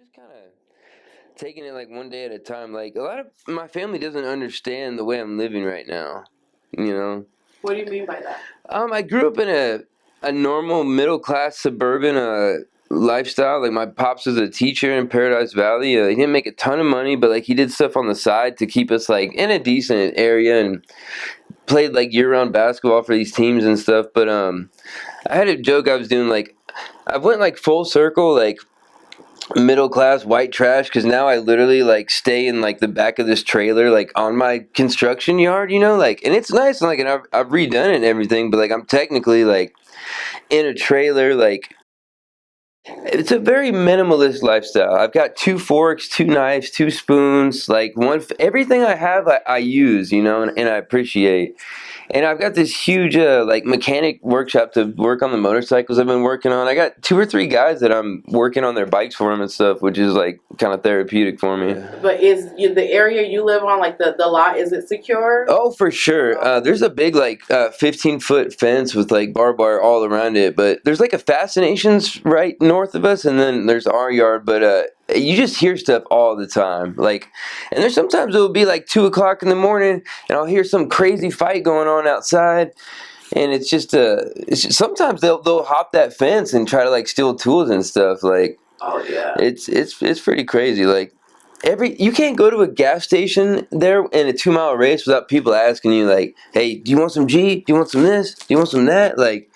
just kind of taking it like one day at a time. Like a lot of my family doesn't understand the way I'm living right now. You know. What do you mean by that? I grew up in a normal middle class suburban lifestyle. Like my pops was a teacher in Paradise Valley. He didn't make a ton of money, but like he did stuff on the side to keep us like in a decent area and played like year round basketball for these teams and stuff. But I had a joke I was doing like I went like full circle like middle class white trash because now I literally like stay in like the back of this trailer like on my construction yard, like, and it's nice and like, and I've redone it and everything, but like I'm technically like in a trailer. Like it's a very minimalist lifestyle. I've got 2 forks, 2 knives, 2 spoons, like everything I have I use, and I appreciate. And I've got this huge like mechanic workshop to work on the motorcycles I've been working on. I got 2 or 3 guys that I'm working on their bikes for them and stuff, which is like kind of therapeutic for me. But is the area you live on, like the lot, is it secure? Oh, for sure. There's a big like 15-foot fence with like barbed wire all around it. But there's like a Fascinations right north of us, and then there's our yard. But you just hear stuff all the time. Like, and there's sometimes it'll be like 2 o'clock in the morning, and I'll hear some crazy fight going on outside. And sometimes they'll hop that fence and try to like steal tools and stuff. Like, oh yeah, it's pretty crazy. Like. You can't go to a gas station there in a 2-mile race without people asking you like, "Hey, do you want some G? Do you want some this? Do you want some that?" Like,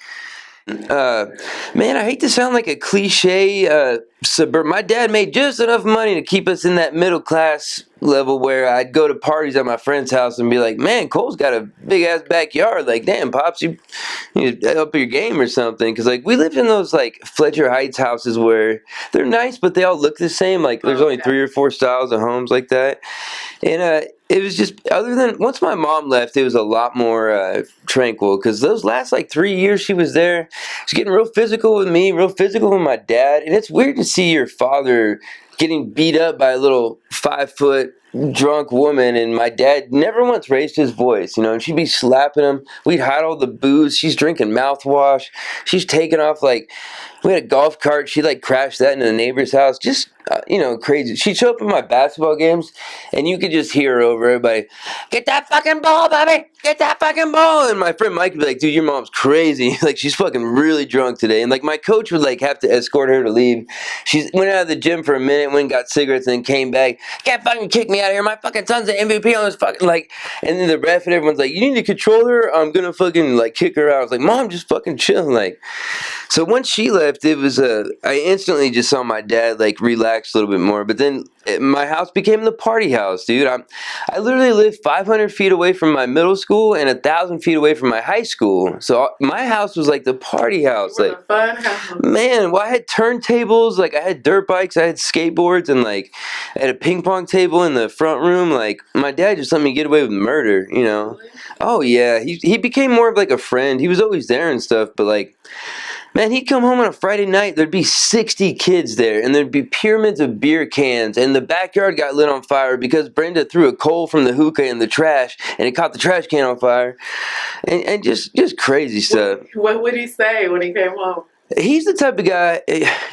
man, I hate to sound like a cliche suburb. My dad made just enough money to keep us in that middle class level where I'd go to parties at my friend's house and be like, "Man, Cole's got a big ass backyard. Like, damn, pops, you need to up your game or something." Because like we lived in those like Fletcher Heights houses where they're nice, but they all look the same. Like there's only 3 or 4 styles of homes like that, and it was just other than once my mom left, it was a lot more tranquil because those last like 3 years she was there, she's getting real physical with me, real physical with my dad, and it's weird to see your father getting beat up by a little 5-foot drunk woman, and my dad never once raised his voice, and she'd be slapping him. We'd hide all the booze. She's drinking mouthwash. She's taking off like we had a golf cart. She like crashed that into the neighbor's house. Just crazy. She'd show up in my basketball games, and you could just hear her over everybody, "Get that fucking ball, Bobby! Get that fucking ball!" And my friend Mike would be like, "Dude, your mom's crazy. Like she's fucking really drunk today." And like my coach would like have to escort her to leave. She went out of the gym for a minute, went and got cigarettes, and then came back. "Can't fucking kick me out of here. My fucking son's the MVP on this fucking like." And then the ref and everyone's like, "You need to control her. I'm gonna fucking like kick her out." I was like, "Mom, just fucking chill." Like. So once she left, it was I instantly just saw my dad like relax a little bit more. But then my house became the party house, dude. I literally lived 500 feet away from my middle school and 1,000 feet away from my high school. So my house was like the party house. Like, a fun house. Man, well, I had turntables, like I had dirt bikes, I had skateboards, and like I had a ping pong table in the front room. Like my dad just let me get away with murder, Really? Oh yeah, he became more of like a friend. He was always there and stuff, but like. Man, he'd come home on a Friday night, there'd be 60 kids there, and there'd be pyramids of beer cans, and the backyard got lit on fire because Brenda threw a coal from the hookah in the trash, and it caught the trash can on fire, and just crazy stuff. What would he say when he came home? He's the type of guy,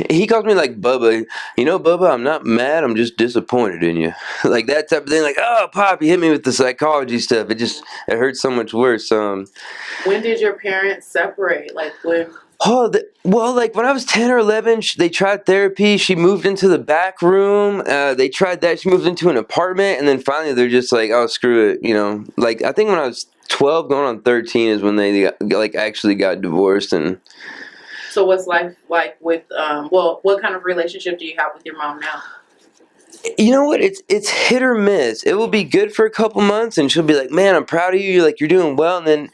he calls me like Bubba. Bubba, I'm not mad, I'm just disappointed in you. Like that type of thing, like, "Oh, Pop, you hit me with the psychology stuff. It hurts so much worse." When did your parents separate? Like when... Oh, well, like when I was 10 or 11, they tried therapy. She moved into the back room. They tried that. She moved into an apartment. And then finally they're just like, "Oh, screw it." Like I think when I was 12 going on 13 is when they actually got divorced. And so what's life like with, what kind of relationship do you have with your mom now? You know what? It's hit or miss. It will be good for a couple months and she'll be like, "Man, I'm proud of you. Like you're doing well." And then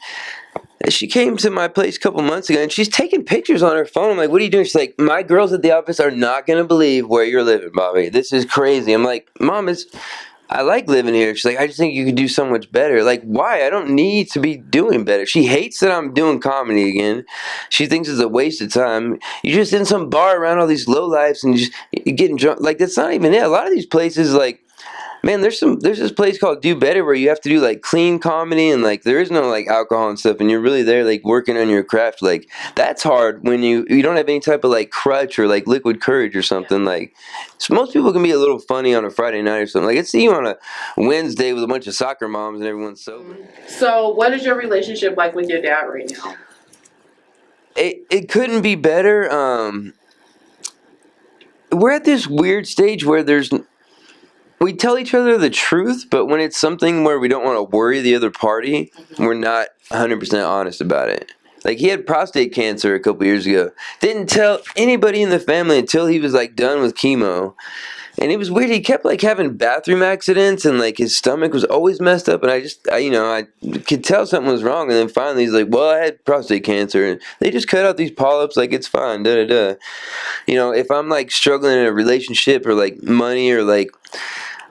she came to my place a couple months ago, and she's taking pictures on her phone. I'm like, "What are you doing?" She's like, "My girls at the office are not going to believe where you're living, Bobby. This is crazy." I'm like, "Mom, I like living here." She's like, "I just think you could do so much better." Like, why? I don't need to be doing better. She hates that I'm doing comedy again. She thinks it's a waste of time. You're just in some bar around all these lowlifes and you're getting drunk. Like, that's not even it. A lot of these places, like, Man, there's this place called Do Better where you have to do like clean comedy and like there is no like alcohol and stuff and you're really there like working on your craft. Like that's hard when you don't have any type of like crutch or like liquid courage or something. Like so most people can be a little funny on a Friday night or something. Like I see you on a Wednesday with a bunch of soccer moms and everyone's sober. So, what is your relationship like with your dad right now? It couldn't be better. We're at this weird stage where we tell each other the truth, but when it's something where we don't want to worry the other party, we're not 100% honest about it. Like he had prostate cancer a couple years ago. Didn't tell anybody in the family until he was like done with chemo. And it was weird. He kept like having bathroom accidents and like his stomach was always messed up. And I could tell something was wrong. And then finally he's like, well, I had prostate cancer. And they just cut out these polyps. Like it's fine. Da da da. If I'm like struggling in a relationship or like money or like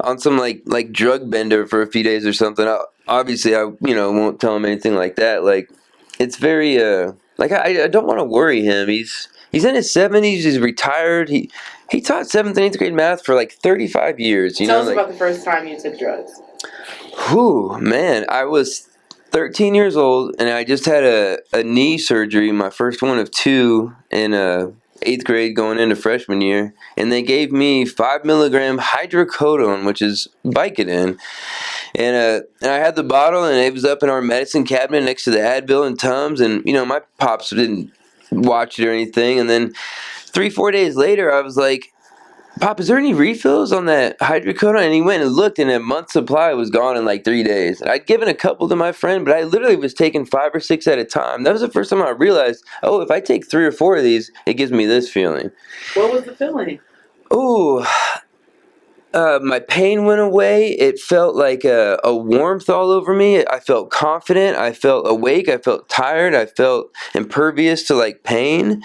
on some like drug bender for a few days or something, obviously I won't tell him anything like that. Like it's very like I don't want to worry him. He's in his 70s. He's retired. He taught 7th and 8th grade math for like 35 years. Tell us about the first time you took drugs. Whew, man, I was 13 years old and I just had a knee surgery, my first one of two in 8th grade going into freshman year, and they gave me 5 milligram hydrocodone, which is Vicodin, and I had the bottle and it was up in our medicine cabinet next to the Advil and Tums, and my pops didn't watch it or anything, and then 3-4 days later I was like, Pop, is there any refills on that hydrocodone? And he went and looked, and a month's supply was gone in like 3 days. I'd given a couple to my friend, but I literally was taking 5 or 6 at a time. That was the first time I realized, oh, if I take 3 or 4 of these, it gives me this feeling. What was the feeling? Ooh, my pain went away. It felt like a warmth all over me. I felt confident. I felt awake. I felt tired. I felt impervious to like pain.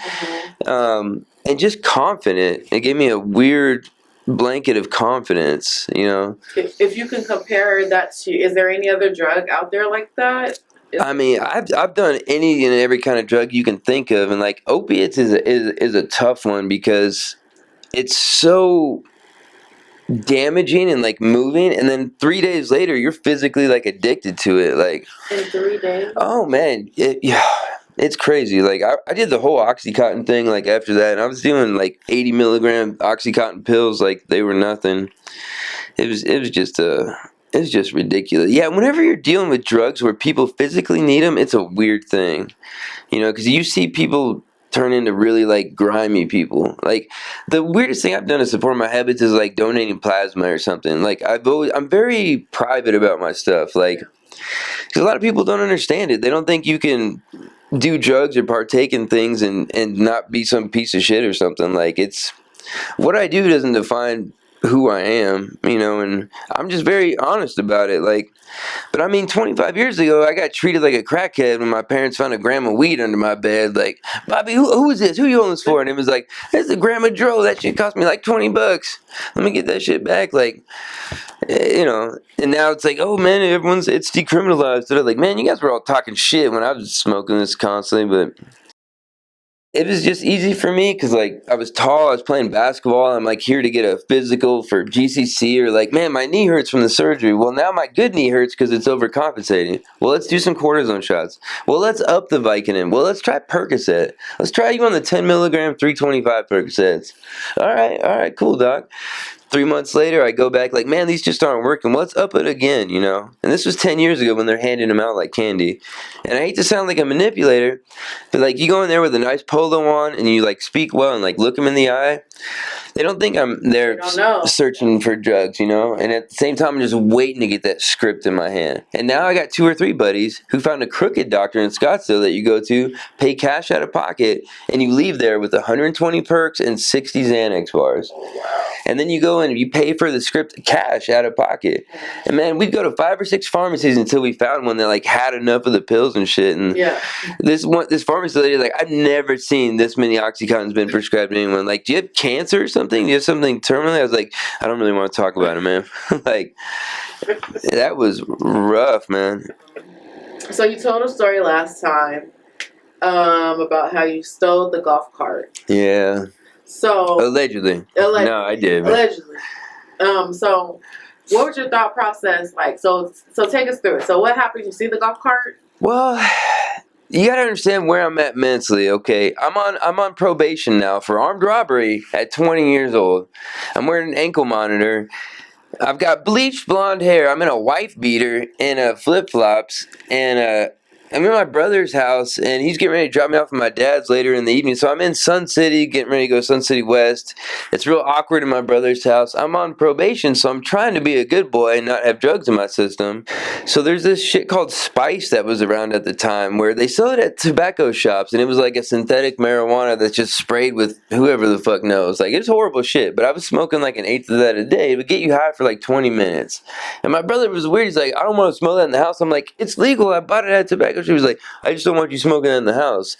And just confident. It gave me a weird blanket of confidence, If you can compare that to, is there any other drug out there like that? I mean, I've done any and every kind of drug you can think of, and like opiates is a tough one because it's so damaging and like moving, and then 3 days later you're physically like addicted to it. Like in 3 days. Oh man, yeah. It's crazy. Like I did the whole Oxycontin thing like after that, and I was doing like 80 milligram Oxycontin pills like they were nothing. It was just ridiculous. Yeah, whenever you're dealing with drugs where people physically need them, it's a weird thing, because you see people turn into really like grimy people. Like the weirdest thing I've done to support my habits is like donating plasma or something. Like I'm very private about my stuff. Like, because a lot of people don't understand it. They don't think you can do drugs or partake in things and not be some piece of shit or something. Like it's what I do doesn't define who I am, and I'm just very honest about it. Like, but I mean, 25 years ago, I got treated like a crackhead when my parents found a gram of weed under my bed. Like, Bobby, who is this? Who you own this for? And it was like, it's a gram of Dro. That shit cost me like $20. Let me get that shit back. Like, and now it's like, oh man, it's decriminalized. They're like, man, you guys were all talking shit when I was smoking this constantly, but it was just easy for me because like I was tall, I was playing basketball, I'm like here to get a physical for GCC, or like, man, my knee hurts from the surgery. Well, now my good knee hurts because it's overcompensating. Well, let's do some cortisone shots. Well, let's up the Vicodin. Well, let's try Percocet. Let's try you on the 10 milligram 325 Percocets. All right, cool, doc. 3 months later, I go back like, man, these just aren't working. Well, let's up it again, And this was 10 years ago when they're handing them out like candy. And I hate to sound like a manipulator, but like you go in there with a nice polo on and you like speak well and like look them in the eye. They don't think I'm there searching for drugs, And at the same time, I'm just waiting to get that script in my hand. And now I got 2 or 3 buddies who found a crooked doctor in Scottsdale that you go to, pay cash out of pocket, and you leave there with 120 perks and 60 Xanax bars. And then you go in and you pay for the script cash out of pocket. And man, we'd go to 5 or 6 pharmacies until we found one that like had enough of the pills and shit. And this pharmacy lady, like, I've never seen this many Oxycontins been prescribed to anyone. Like, do you have cancer or something? Do you have something terminally? I was like, I don't really want to talk about it, man. Like, that was rough, man. So you told a story last time about how you stole the golf cart. Yeah. So allegedly. No, I did. Allegedly. So What was your thought process like? So take us through it. So what happened? You see the golf cart? Well, you gotta understand where I'm at mentally. Okay, I'm on probation now for armed robbery at 20 years old. I'm wearing an ankle monitor. I've got bleached blonde hair. I'm in a wife beater and flip flops, and I'm in my brother's house, and he's getting ready to drop me off at my dad's later in the evening. So I'm in Sun City, getting ready to go Sun City West. It's real awkward in my brother's house. I'm on probation, so I'm trying to be a good boy and not have drugs in my system. So there's this shit called Spice that was around at the time where they sell it at tobacco shops, and it was like a synthetic marijuana that's just sprayed with whoever the fuck knows. Like, it's horrible shit, but I was smoking like an eighth of that a day. It would get you high for like 20 minutes. And my brother was weird. He's like, I don't want to smoke that in the house. I'm like, it's legal. I bought it at a tobacco shop. He was like, I just don't want you smoking that in the house.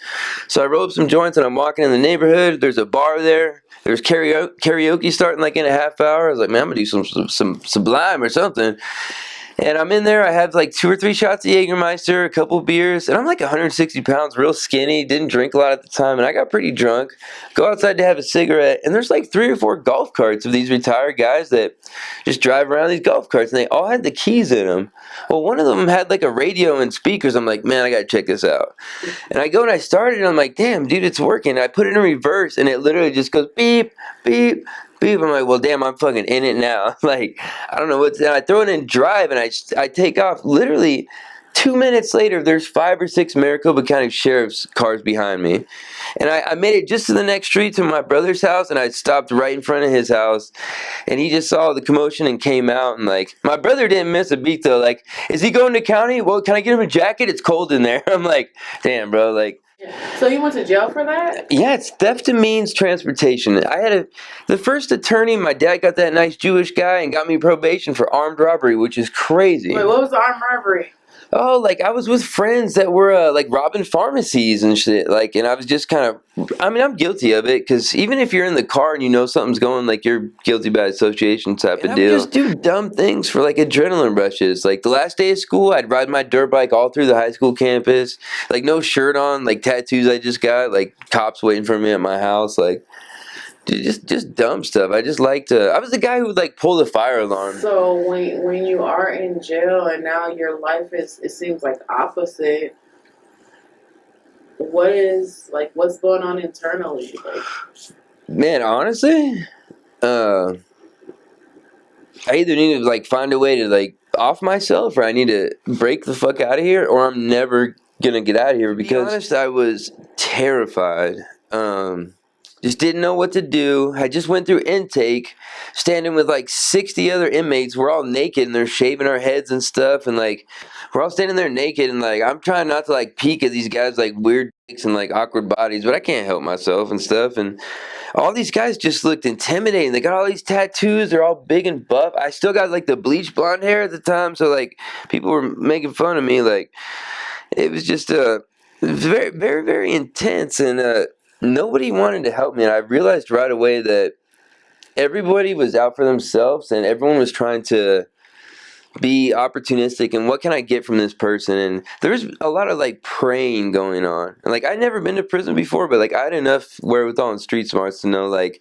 So I rolled up some joints and I'm walking in the neighborhood. There's a bar there. There's karaoke starting like in a half hour. I was like, man, I'm gonna do some Sublime or something. And I'm in there. I have like 2 or 3 shots of Jägermeister, a couple beers, and I'm like 160 pounds, real skinny. Didn't drink a lot at the time, and I got pretty drunk. Go outside to have a cigarette, and there's like 3 or 4 golf carts of these retired guys that just drive around these golf carts, and they all had the keys in them. Well, one of them had like a radio and speakers. I'm like, man, I gotta check this out. And I go and I started, and I'm like, damn, dude, it's working. I put it in reverse, and it literally just goes beep, beep, beep. I'm like, well, damn, I'm fucking in it now. Like, I don't know what's. And I throw it in drive, and I take off. Literally 2 minutes later, there's 5 or 6 Maricopa County Sheriff's cars behind me. And I made it just to the next street to my brother's house, and I stopped right in front of his house. And he just saw the commotion and came out. And, like, my brother didn't miss a beat, though. Like, is he going to county? Well, can I get him a jacket? It's cold in there. I'm like, damn, bro, like. So you went to jail for that? Yeah, it's theft and means transportation. The first attorney, my dad got that nice Jewish guy and got me probation for armed robbery, which is crazy. Wait, what was the armed robbery? Oh, like I was with friends that were like robbing pharmacies and shit. Like, and I was just kind of, I mean, I'm guilty of it because even if you're in the car and you know something's going, like you're guilty by association type of deal. I would just do dumb things for like adrenaline rushes. Like the last day of school, I'd ride my dirt bike all through the high school campus, like no shirt on, like tattoos I just got, like cops waiting for me at my house, like. Dude, just dumb stuff. I just like to. I was the guy who would like pull the fire alarm. So when you are in jail and now your life is, it seems like opposite. What's going on internally? Like, man, honestly, I either need to like find a way to like off myself, or I need to break the fuck out of here, or I'm never gonna get out of here. Because to be honest, I was terrified. Just didn't know what to do. I just went through intake, standing with like 60 other inmates. We're all naked and they're shaving our heads and stuff. And like, we're all standing there naked. And like, I'm trying not to like peek at these guys like weird dicks and like awkward bodies, but I can't help myself and stuff. And all these guys just looked intimidating. They got all these tattoos. They're all big and buff. I still got like the bleached blonde hair at the time. So like, people were making fun of me. Like, it was just very, very, very intense. And, nobody wanted to help me, and I realized right away that everybody was out for themselves, and everyone was trying to be opportunistic, and what can I get from this person? And there was a lot of, like, praying going on. And, like, I'd never been to prison before, but, like, I had enough wherewithal and street smarts to know, like,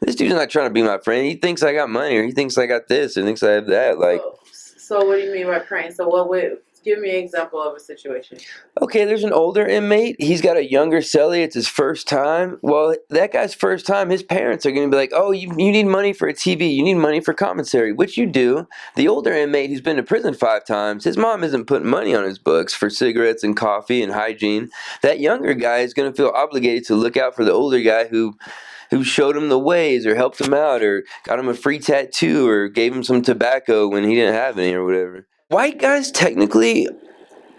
this dude's not trying to be my friend. He thinks I got money, or he thinks I got this, or thinks I have that, like. So what do you mean by praying? So what would... Give me an example of a situation. Okay, there's an older inmate. He's got a younger cellie. It's his first time. Well, that guy's first time, his parents are going to be like, oh, you need money for a TV. You need money for commissary, which you do. The older inmate who's been to prison 5 times, his mom isn't putting money on his books for cigarettes and coffee and hygiene. That younger guy is going to feel obligated to look out for the older guy who showed him the ways or helped him out or got him a free tattoo or gave him some tobacco when he didn't have any or whatever. White guys, technically,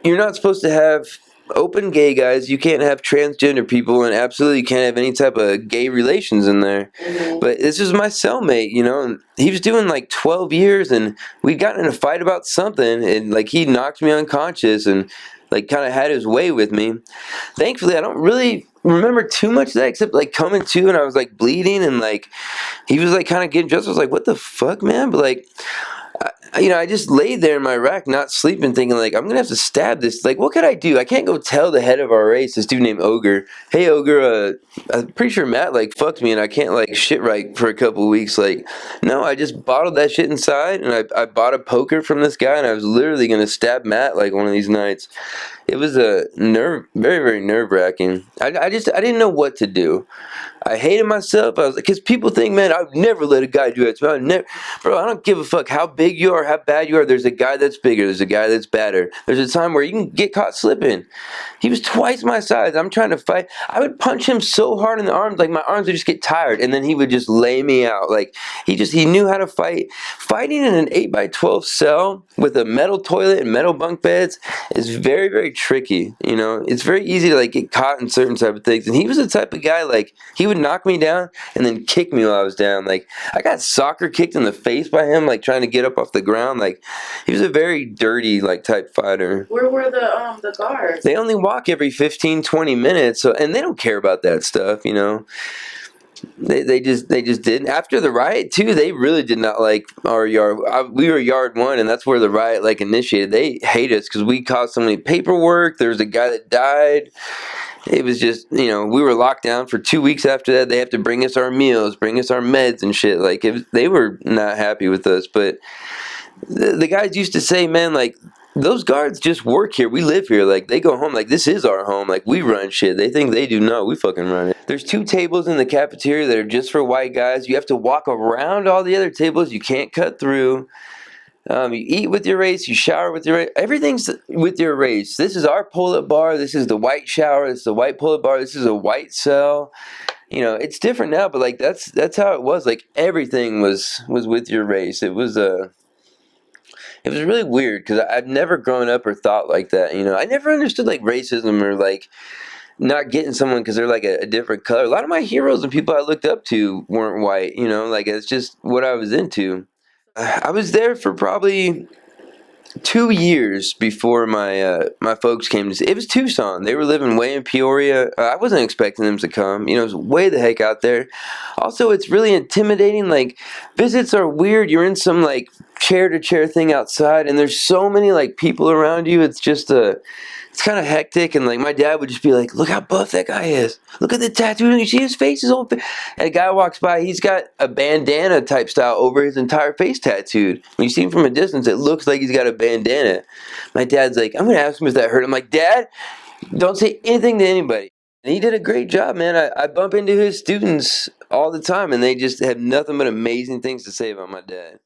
you're not supposed to have open gay guys. You can't have transgender people, and absolutely you can't have any type of gay relations in there. Mm-hmm. But this is my cellmate, you know, and he was doing like 12 years, and we'd gotten in a fight about something, and like he knocked me unconscious and like kind of had his way with me. Thankfully, I don't really remember too much of that except like coming to, and I was like bleeding, and like he was like kind of getting dressed. I was like, what the fuck, man? But like, I just laid there in my rack, not sleeping, thinking like, I'm gonna have to stab this. Like, what could I do? I can't go tell the head of our race, this dude named Ogre, hey Ogre, I'm pretty sure Matt like fucked me and I can't like shit right for a couple of weeks. Like, no, I just bottled that shit inside, and I bought a poker from this guy, and I was literally gonna stab Matt like one of these nights. It was a very, very nerve wracking. I didn't know what to do. I hated myself. I was like, because people think, man, I would never let a guy do that to me. I would never, bro, I don't give a fuck how big you are, how bad you are. There's a guy that's bigger. There's a guy that's badder. There's a time where you can get caught slipping. He was twice my size. I'm trying to fight. I would punch him so hard in the arms, like my arms would just get tired, and then he would just lay me out. Like he knew how to fight. Fighting in an 8x12 cell with a metal toilet and metal bunk beds is very, very tricky. It's very easy to like get caught in certain type of things. And he was the type of guy, like, he would knock me down and then kick me while I was down. Like, I got soccer kicked in the face by him, like trying to get up off the ground. Like, he was a very dirty like type fighter. Where were the guards? They only walk every 15, 20 minutes, and they don't care about that stuff. They just didn't. After the riot too, they really did not like our yard. We were yard 1, and that's where the riot like initiated. They hate us because we caused so many paperwork. There was a guy that died. It was just, we were locked down for 2 weeks after that. They have to bring us our meals, bring us our meds and shit. Like, they were not happy with us. But the guys used to say, man, like, those guards just work here. We live here. Like, they go home. Like, this is our home. Like, we run shit. They think they do. No, we fucking run it. There's 2 tables in the cafeteria that are just for white guys. You have to walk around all the other tables. You can't cut through. You eat with your race, you shower with your race. Everything's with your race. This is our pull-up bar. This is the white shower. This is the white pull-up bar. This is a white cell. It's different now, but like that's how it was. Like, everything was with your race. It was really weird because I've never grown up or thought like that. I never understood like racism or like not getting someone because they're like a different color. A lot of my heroes and people I looked up to weren't white. Like, it's just what I was into. I was there for probably 2 years before my folks came to see. It was Tucson. They were living way in Peoria. I wasn't expecting them to come. It was way the heck out there. Also, it's really intimidating. Like, visits are weird. You're in some like chair to chair thing outside, and there's so many like people around you. It's just it's kind of hectic, and like my dad would just be like, look how buff that guy is, look at the tattoo, you see his face is all and a guy walks by, he's got a bandana type style over his entire face tattooed. When you see him from a distance, it looks like he's got a bandana. My dad's like, I'm gonna ask him if that hurt. I'm like, Dad, don't say anything to anybody. And he did a great job, man. I bump into his students all the time, and they just have nothing but amazing things to say about my dad.